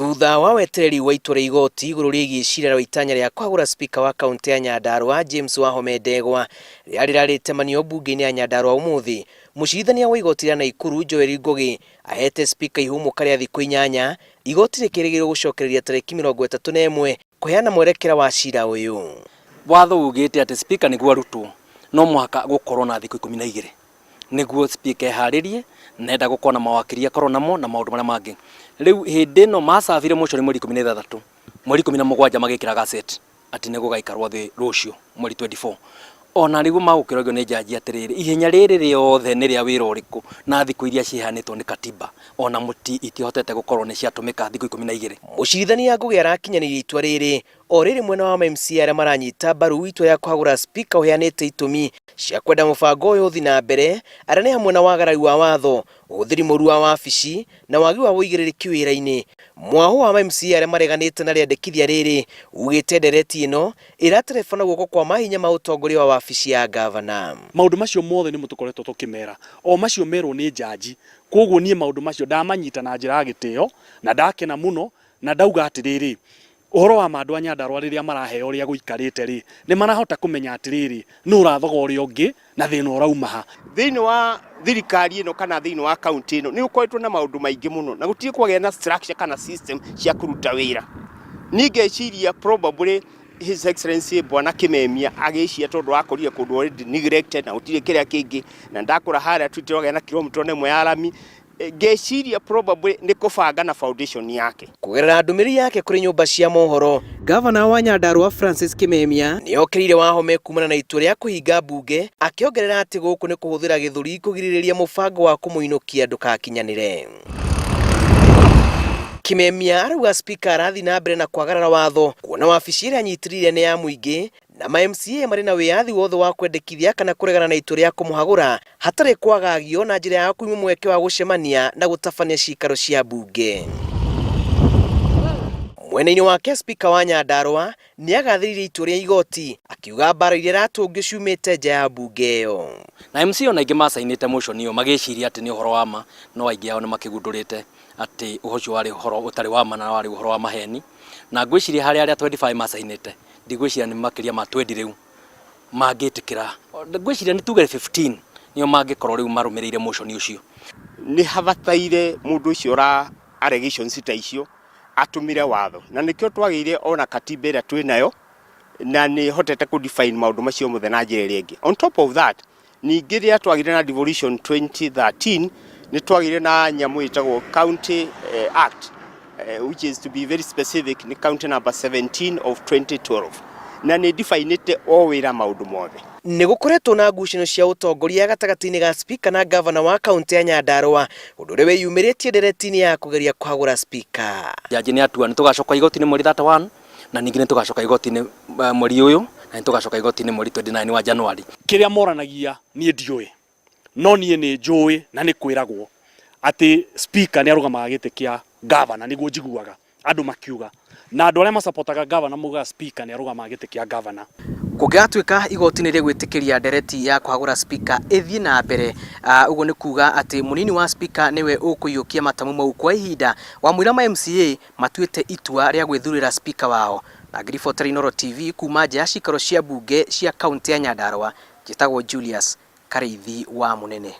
Thutha wa wetereri wa itua rĩa igoti igũrũ rĩgiĩ cira wa itanya rĩa kũhagũra spika wa kaunti ya Nyandarua James Ndegwa rĩrĩa rĩrarĩtemanio mbunge-inĩ ya Nyandarua ũmũthĩ, mũcirithania wa igoti rĩa Naikuru Joel Ngugi ahete spika ihumũka rĩa thikũ 8, igoti rĩkĩrĩgĩrĩrwo gũcokereria tarĩki 31 kũheana mwerekera wa cira ũyũ. Watho ugĩte atĩ spika nĩguo arutwo no mũhaka gũkorwo na thikũ 12 nĩguo spika eharĩrie nenda gũkorwo na mawakiri akorwo namo na maũndũ marĩa mangĩ. Rĩu hĩndĩ ĩno macabire mũcori mweri 16 mweri 17 magĩkĩra gazette atĩ nĩgũgaikarwo thĩ rũciũ mweri 24. Ona rĩu magũkĩragio nĩ jaji atĩrĩrĩ, ihenya rĩrĩ rĩothe nĩ rĩa wĩra ũrĩkũ na thikũ iria ciheanĩtwo nĩ katiba ona muti itihotete gũkorwo nĩ ciatũmĩka thikũ 12. Mũcirithania Ngugi arakinyanĩria itua rĩrĩ o rĩrĩ mwena wa MCA arĩa maranyita mbaru itua rĩa kũhagũra spika ũheanĩte itũmi cia kwenda mũbango ũyũ ũthi na mbere, arĩa nĩ hamwe na wagarari wa watho, ũhũthĩri mũru wa wabici na wagi wa ũigĩrĩrĩki wĩra-inĩ. Mwahu wa MCA arĩa mareganĩte na rĩandĩkithia rĩrĩ ugĩte ndereti ĩno ĩraterebana guoko kwa mahinya ma ũtongoria wa wabici ya gavana. Maũndũ macio mothe nĩ mũtũkoretwo tũkĩmera, o macio merwo nĩ jaji, koguo niĩ maũndũ macio ndamanyita na njĩra ya gĩtĩo na ndakena mũno na ndauga atĩrĩrĩ, ũhoro wa andũ a Nyandarua rĩrĩa maraheo ũrĩa gũikarĩte rĩ, nĩ marahota kũmenya atĩrĩrĩ nĩ ũrathoga ũrĩa ũngĩ na thĩna ũrauma ha. Thĩinĩ wa thirikari ĩno kana thĩinĩ wa kaunti ĩno nĩ ũkoretwo na maũndũ maingĩ mũno na gũtirĩ kwagĩa na structure kana system cia kũruta wĩra. Ningeciria probably His Excellency Bwana Kĩmemia agĩcia tondũ akorire kũndũ already neglected na gũtirĩ kĩrĩa kĩngĩ na ndakũra harĩa twitĩrogĩa na kilomita 1 ya rami. Ngeciria probably nĩ kũbanga na foundation yake. Kũgerera ndũmĩrĩri yake kũrĩ nyũmba cia mohoro, Gavana wa Nyandarua Francis Kĩmemia nĩokĩrĩire wahome kumana na itua rĩa kũhinga mbunge, akĩongerera atĩ gũkũ nĩ kũhũthĩra gĩthũri kũgirĩrĩria mũbango wa kũmũinũkia ndũkakinyanĩre. Kĩmemia arauga spika arathi na mbere na kwagarara watho, kuona wabici ĩrĩa anyitĩrĩire nĩ ya mũingĩ na ma-MCA marĩ na wĩyathi wothe wa kwendekithia kana kũregana na itua rĩa kũmũhagũra hatarĩ kwagagio na njĩra ya kuuma mweke wa gũcemania na gũtabania cikaro cia mbunge. Mwena-inĩ wake spika wa Nyandarua nĩ agathĩrĩirie itua rĩa igoti, akiuga mbara iria iratũngio ciumĩte nja ya mbunge ĩyo. Na MCA ona aingĩ macainĩte motion ĩyo magĩciria atĩ nĩ ũhoro wa ma, no aingĩ ao nĩ makĩgundũrĩte atĩ ũhoro warĩ ũhoro ũtarĩ wa ma na warĩ ũhoro wa maheni, na ngwĩciria harĩa arĩa 25 macainĩte ndigwĩciria nĩ makĩria ma 20 rĩu mangĩtĩkĩra. Ngwĩciria nĩ tuge 15 nĩo mangĩkorwo rĩu marũmĩrĩire motion ũcio. Nĩ habataire mũndũ ũcio ra allegations ta icio atũmire watho na nĩkĩo twagĩire ona katiba ĩrĩa twĩ nayo na nĩ hotete ku define maũndũ macio mothe na njĩra ĩrĩa ĩngĩ. On top of that, ningĩ rĩrĩa twagĩire na devolution 2013 nĩ twagĩire na nyamũ ĩtagwo County Act, which is to be very specific, ni county number 17 of 2012 na nĩ definite o wĩra maũndũ mothe. Nĩ gũkoretwo na ngucanio cia ũtongoria gatagatĩ-inĩ ga spika na gavana wa kaunti ya Nyandarua, ũndũ ũrĩa wĩyumĩrĩtie ndereti-inĩ ya kũgeria kũhagũra spika. Jaji nĩ atua nĩ tũgacoka igoti-inĩ mweri 31 na ningĩ nĩ tũgacoka igoti-inĩ mweri ũyũ na nĩ tũgacoka igoti-inĩ mweri 29 wa Januari. Kĩrĩa moranagia niĩ ndiũĩ, no niĩ nĩ njũĩ na nĩ kwĩragwo atĩ spika nĩ arũgamaga gĩtĩ kĩa gavana, nĩguo njiguaga andũ makiuga, na andũ arĩa masapotaga gavana muga spika nĩ arũgamaga gĩtĩ kĩa gavana. Kũngĩgatuĩka igoti nĩ rĩgwĩtĩkĩria ndereti ya kũhagũra spika ĩthiĩ na mbere, ũguo nĩ kuga atĩ mũnini wa spika nĩwe ũkũiyũkia matamu mau kwa ihinda, wamwĩra ma-MCA matuĩte itua rĩa gwĩthurĩra spika wao. Na ngĩribotera Inooro TV kuma nja ya cikaro cia mbunge cia kaunti ya Nyandarua, njĩtagwo Julius Karĩithi wa Mũnene.